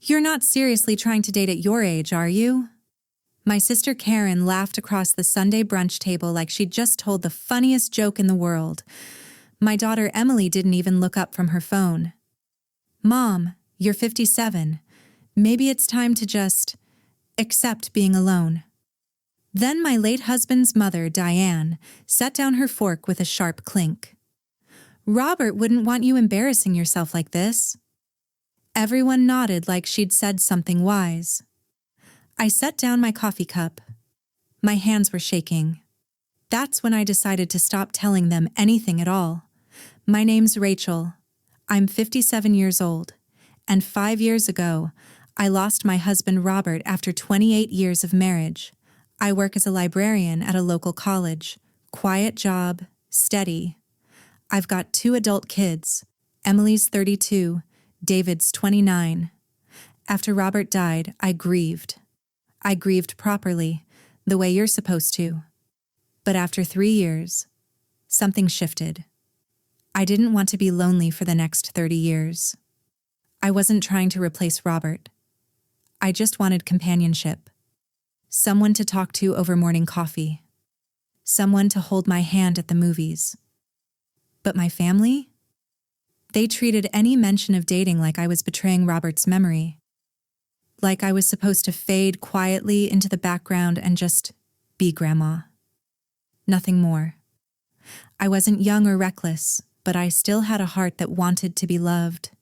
You're not seriously trying to date at your age, are you? My sister Karen laughed across the Sunday brunch table like she'd just told the funniest joke in the world. My daughter Emily didn't even look up from her phone. Mom, you're 57. Maybe it's time to just accept being alone. Then my late husband's mother, Diane, set down her fork with a sharp clink. Robert wouldn't want you embarrassing yourself like this. Everyone nodded like she'd said something wise. I set down my coffee cup. My hands were shaking. That's when I decided to stop telling them anything at all. My name's Rachel. I'm 57 years old, and 5 years ago, I lost my husband Robert after 28 years of marriage. I work as a librarian at a local college. Quiet job, steady. I've got 2 adult kids. Emily's 32, David's 29. After Robert died, I grieved. I grieved properly, the way you're supposed to. But after 3 years, something shifted. I didn't want to be lonely for the next 30 years. I wasn't trying to replace Robert. I just wanted companionship. Someone to talk to over morning coffee. Someone to hold my hand at the movies. But my family? They treated any mention of dating like I was betraying Robert's memory. Like I was supposed to fade quietly into the background and just be grandma. Nothing more. I wasn't young or reckless, but I still had a heart that wanted to be loved.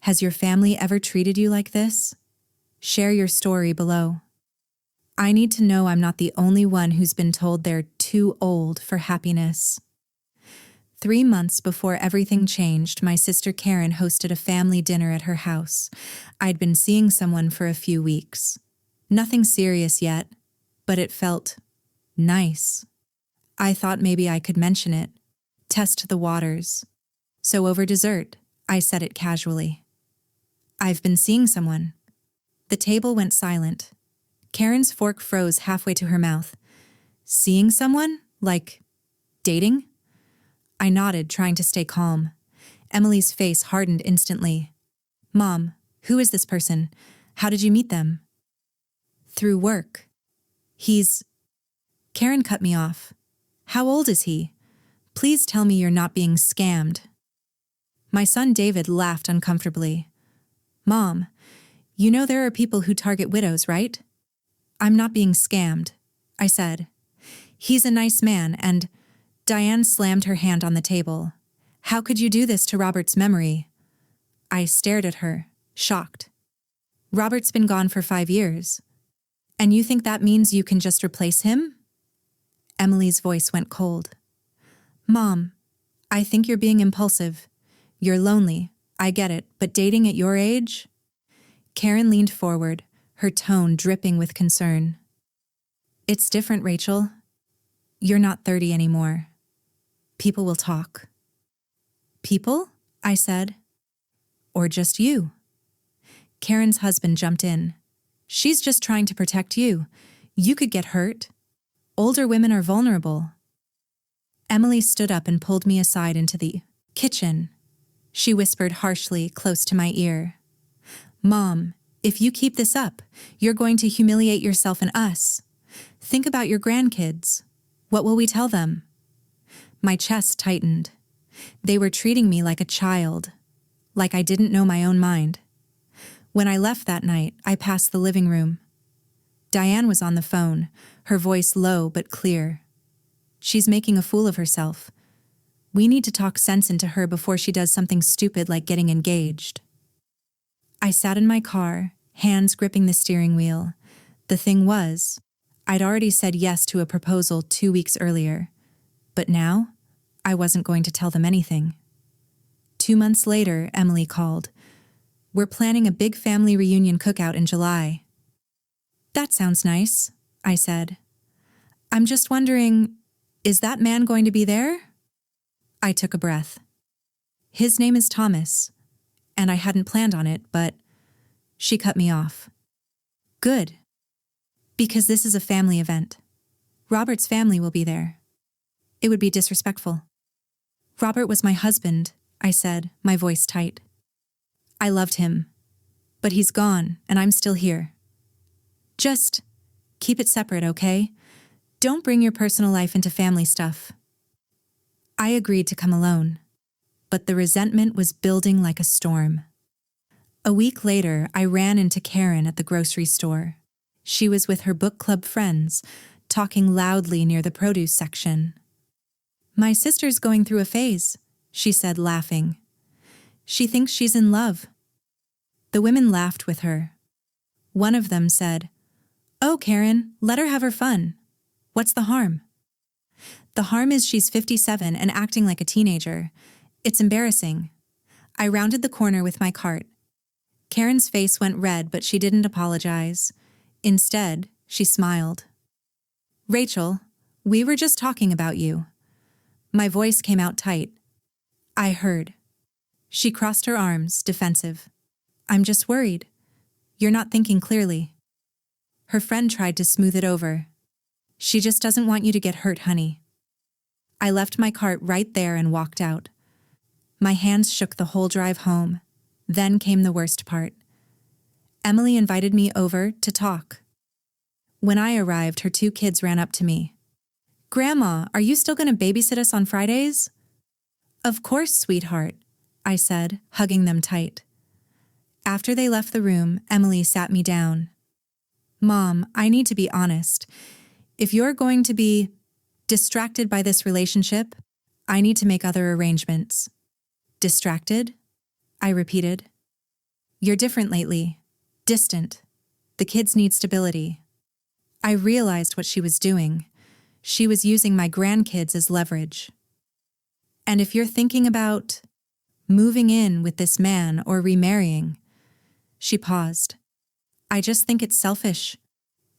Has your family ever treated you like this? Share your story below. I need to know I'm not the only one who's been told they're too old for happiness. 3 months before everything changed, my sister Karen hosted a family dinner at her house. I'd been seeing someone for a few weeks. Nothing serious yet, but it felt nice. I thought maybe I could mention it, test the waters. So over dessert, I said it casually. I've been seeing someone. The table went silent. Karen's fork froze halfway to her mouth. Seeing someone? Like, dating? I nodded, trying to stay calm. Emily's face hardened instantly. Mom, who is this person? How did you meet them? Through work. Karen cut me off. How old is he? Please tell me you're not being scammed. My son David laughed uncomfortably. Mom, you know there are people who target widows, right? I'm not being scammed, I said. He's a nice man, and Diane slammed her hand on the table. How could you do this to Robert's memory? I stared at her, shocked. Robert's been gone for 5 years. And you think that means you can just replace him? Emily's voice went cold. Mom, I think you're being impulsive. You're lonely, I get it, but dating at your age? Karen leaned forward, her tone dripping with concern. It's different, Rachel. You're not 30 anymore. People will talk. People? I said. Or just you? Karen's husband jumped in. She's just trying to protect you. You could get hurt. Older women are vulnerable. Emily stood up and pulled me aside into the kitchen. She whispered harshly, close to my ear. Mom, if you keep this up, you're going to humiliate yourself and us. Think about your grandkids. What will we tell them? My chest tightened. They were treating me like a child, like I didn't know my own mind. When I left that night, I passed the living room. Diane was on the phone, her voice low but clear. She's making a fool of herself. We need to talk sense into her before she does something stupid like getting engaged. I sat in my car, hands gripping the steering wheel. The thing was, I'd already said yes to a proposal 2 weeks earlier. But now, I wasn't going to tell them anything. 2 months later, Emily called. We're planning a big family reunion cookout in July. That sounds nice, I said. I'm just wondering, is that man going to be there? I took a breath. His name is Thomas, and I hadn't planned on it, but she cut me off. Good. Because this is a family event. Robert's family will be there. It would be disrespectful. Robert was my husband, I said, my voice tight. I loved him. But he's gone, and I'm still here. Just keep it separate, okay? Don't bring your personal life into family stuff. I agreed to come alone, but the resentment was building like a storm. A week later, I ran into Karen at the grocery store. She was with her book club friends, talking loudly near the produce section. "My sister's going through a phase," she said, laughing. "She thinks she's in love." The women laughed with her. One of them said, "Oh, Karen, let her have her fun. What's the harm?" "The harm is she's 57 and acting like a teenager. It's embarrassing." I rounded the corner with my cart. Karen's face went red, but she didn't apologize. Instead, she smiled. "Rachel, we were just talking about you." My voice came out tight. "I heard." She crossed her arms, defensive. "I'm just worried. You're not thinking clearly." Her friend tried to smooth it over. "She just doesn't want you to get hurt, honey." I left my cart right there and walked out. My hands shook the whole drive home. Then came the worst part. Emily invited me over to talk. When I arrived, her 2 kids ran up to me. "Grandma, are you still going to babysit us on Fridays?" "Of course, sweetheart," I said, hugging them tight. After they left the room, Emily sat me down. "Mom, I need to be honest. If you're going to be distracted by this relationship, I need to make other arrangements." "Distracted?" I repeated. "You're different lately. Distant. The kids need stability." I realized what she was doing. She was using my grandkids as leverage. "And if you're thinking about moving in with this man or remarrying," she paused. "I just think it's selfish.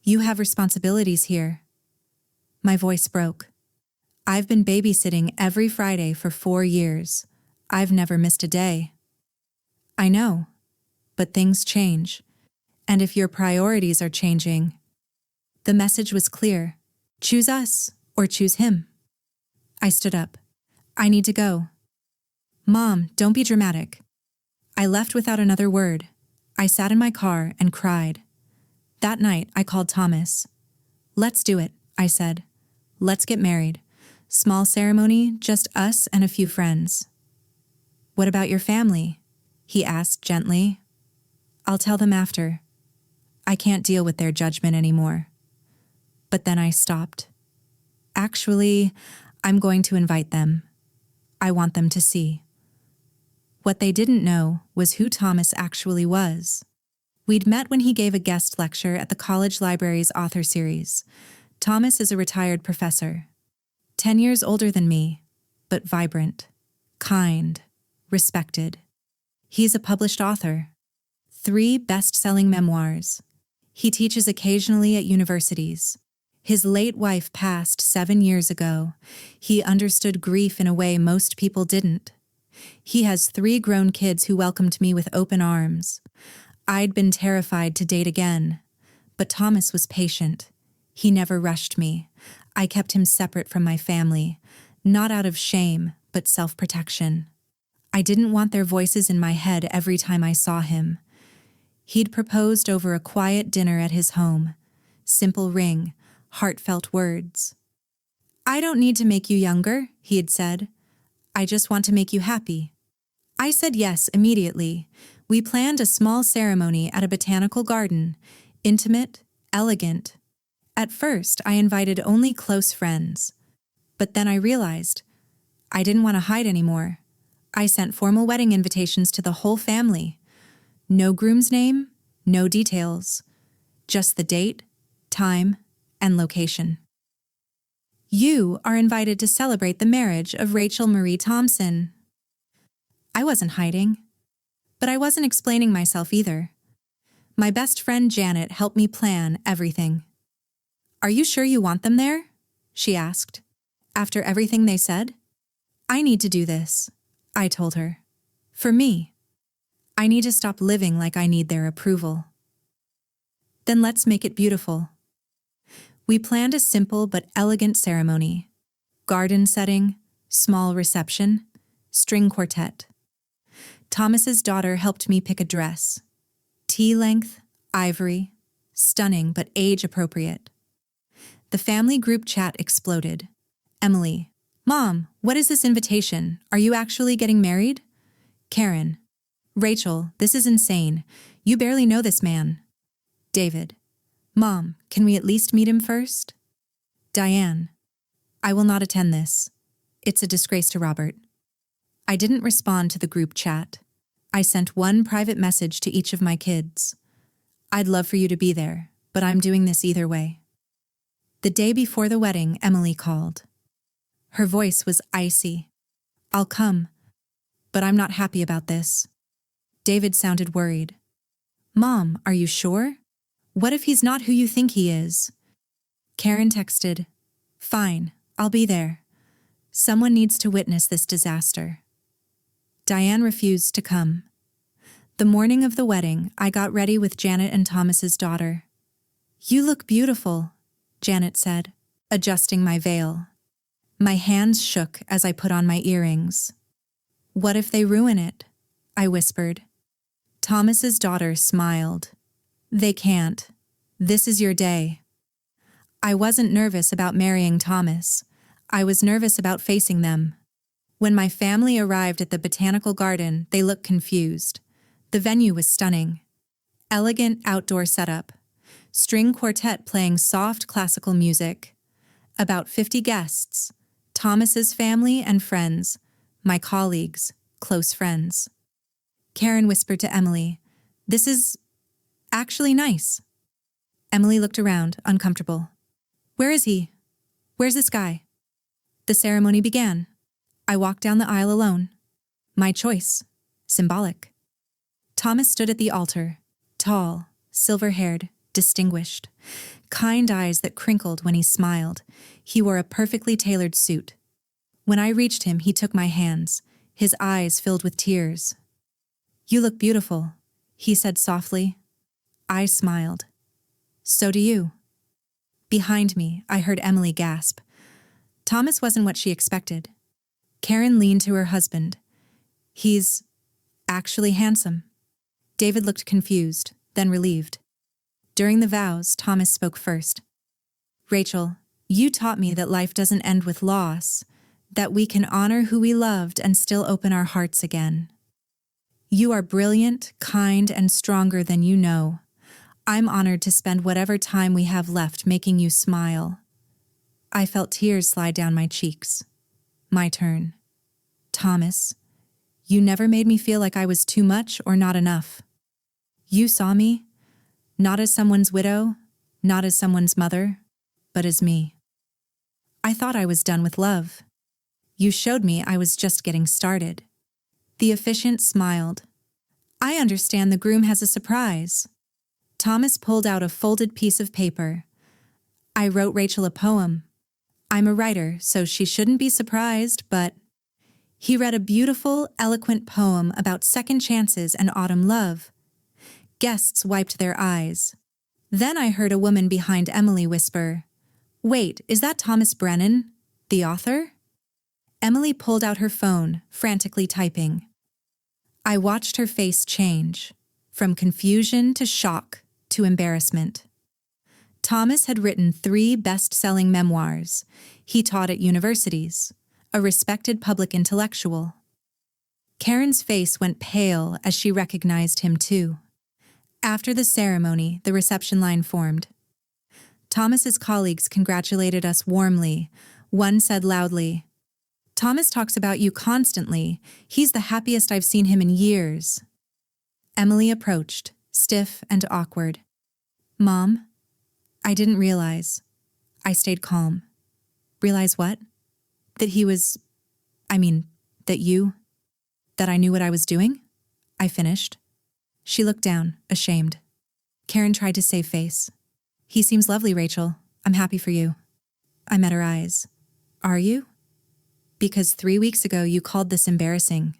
You have responsibilities here." My voice broke. "I've been babysitting every Friday for 4 years. I've never missed a day." "I know, but things change. And if your priorities are changing..." The message was clear. Choose us or choose him. I stood up. "I need to go." "Mom, don't be dramatic." I left without another word. I sat in my car and cried. That night, I called Thomas. "Let's do it," I said. "Let's get married. Small ceremony, just us and a few friends." "What about your family?" he asked gently. "I'll tell them after. I can't deal with their judgment anymore." But then I stopped. "Actually, I'm going to invite them. I want them to see." What they didn't know was who Thomas actually was. We'd met when he gave a guest lecture at the college library's author series. Thomas is a retired professor, 10 years older than me, but vibrant, kind, respected. He's a published author, 3 best-selling memoirs. He teaches occasionally at universities. His late wife passed 7 years ago. He understood grief in a way most people didn't. He has 3 grown kids who welcomed me with open arms. I'd been terrified to date again, but Thomas was patient. He never rushed me. I kept him separate from my family, not out of shame, but self-protection. I didn't want their voices in my head every time I saw him. He'd proposed over a quiet dinner at his home. Simple ring, heartfelt words. "I don't need to make you younger," he had said. "I just want to make you happy." I said yes immediately. We planned a small ceremony at a botanical garden, intimate, elegant. At first, I invited only close friends. But then I realized I didn't want to hide anymore. I sent formal wedding invitations to the whole family. No groom's name, no details. Just the date, time, and location. "You are invited to celebrate the marriage of Rachel Marie Thompson." I wasn't hiding, but I wasn't explaining myself either. My best friend Janet helped me plan everything. "Are you sure you want them there?" she asked. "After everything they said?" "I need to do this," I told her. "For me. I need to stop living like I need their approval." "Then let's make it beautiful." We planned a simple but elegant ceremony. Garden setting, small reception, string quartet. Thomas's daughter helped me pick a dress. T-length, ivory, stunning but age-appropriate. The family group chat exploded. Emily: Mom, what is this invitation? Are you actually getting married? Karen: Rachel, this is insane. You barely know this man. David: Mom, can we at least meet him first? Diane: I will not attend this. It's a disgrace to Robert. I didn't respond to the group chat. I sent one private message to each of my kids. I'd love for you to be there, but I'm doing this either way. The day before the wedding, Emily called. Her voice was icy. I'll come, but I'm not happy about this. David sounded worried. Mom, are you sure? What if he's not who you think he is? Karen texted, Fine, I'll be there. Someone needs to witness this disaster. Diane refused to come. The morning of the wedding, I got ready with Janet and Thomas's daughter. You look beautiful, Janet said, adjusting my veil. My hands shook as I put on my earrings. What if they ruin it? I whispered. Thomas's daughter smiled. They can't. This is your day. I wasn't nervous about marrying Thomas. I was nervous about facing them. When my family arrived at the botanical garden, they looked confused. The venue was stunning. Elegant outdoor setup. String quartet playing soft classical music. About 50 guests. Thomas's family and friends. My colleagues, close friends. Karen whispered to Emily, This is actually nice. Emily looked around, uncomfortable. Where is he? Where's this guy? The ceremony began. I walked down the aisle alone. My choice. Symbolic. Thomas stood at the altar, tall, silver-haired, distinguished. Kind eyes that crinkled when he smiled. He wore a perfectly tailored suit. When I reached him, he took my hands, his eyes filled with tears. You look beautiful, he said softly. I smiled. So do you. Behind me, I heard Emily gasp. Thomas wasn't what she expected. Karen leaned to her husband. He's actually handsome. David looked confused, then relieved. During the vows, Thomas spoke first. Rachel, you taught me that life doesn't end with loss, that we can honor who we loved and still open our hearts again. You are brilliant, kind, and stronger than you know. I'm honored to spend whatever time we have left making you smile. I felt tears slide down my cheeks. My turn. Thomas, you never made me feel like I was too much or not enough. You saw me, not as someone's widow, not as someone's mother, but as me. I thought I was done with love. You showed me I was just getting started. The officiant smiled. I understand the groom has a surprise. Thomas pulled out a folded piece of paper. I wrote Rachel a poem. I'm a writer, so she shouldn't be surprised, but... He read a beautiful, eloquent poem about second chances and autumn love. Guests wiped their eyes. Then I heard a woman behind Emily whisper, Wait, is that Thomas Brennan, the author? Emily pulled out her phone, frantically typing. I watched her face change, from confusion to shock to embarrassment. Thomas had written 3 best-selling memoirs. He taught at universities, a respected public intellectual. Karen's face went pale as she recognized him too. After the ceremony, the reception line formed. Thomas's colleagues congratulated us warmly. One said loudly, Thomas talks about you constantly. He's the happiest I've seen him in years. Emily approached, stiff and awkward. Mom, I didn't realize. I stayed calm. Realize what? That that I knew what I was doing? I finished. She looked down, ashamed. Karen tried to save face. He seems lovely, Rachel. I'm happy for you. I met her eyes. Are you? Because 3 weeks ago you called this embarrassing.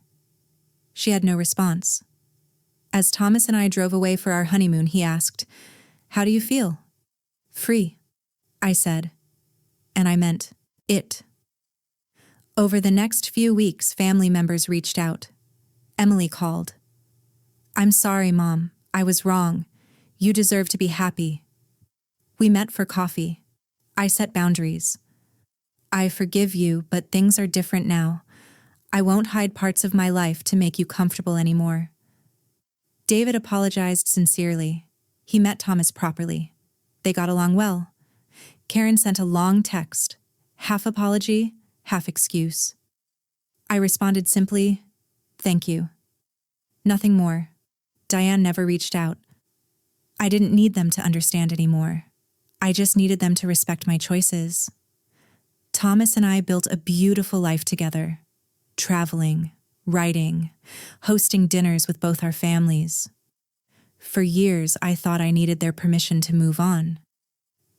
She had no response. As Thomas and I drove away for our honeymoon, he asked, How do you feel? Free, I said. And I meant it. Over the next few weeks, family members reached out. Emily called. I'm sorry, Mom. I was wrong. You deserve to be happy. We met for coffee. I set boundaries. I forgive you, but things are different now. I won't hide parts of my life to make you comfortable anymore. David apologized sincerely. He met Thomas properly. They got along well. Karen sent a long text, half apology, half excuse. I responded simply, "Thank you." Nothing more. Diane never reached out. I didn't need them to understand anymore. I just needed them to respect my choices. Thomas and I built a beautiful life together, traveling, writing, hosting dinners with both our families. For years, I thought I needed their permission to move on.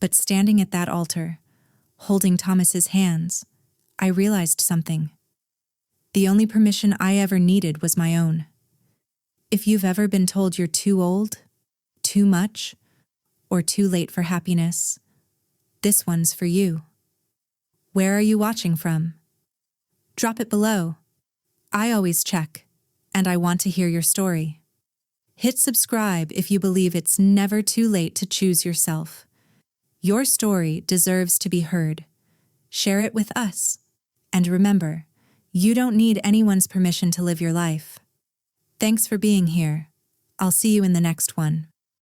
But standing at that altar, holding Thomas's hands, I realized something. The only permission I ever needed was my own. If you've ever been told you're too old, too much, or too late for happiness, this one's for you. Where are you watching from? Drop it below. I always check, and I want to hear your story. Hit subscribe if you believe it's never too late to choose yourself. Your story deserves to be heard. Share it with us. And remember, you don't need anyone's permission to live your life. Thanks for being here. I'll see you in the next one.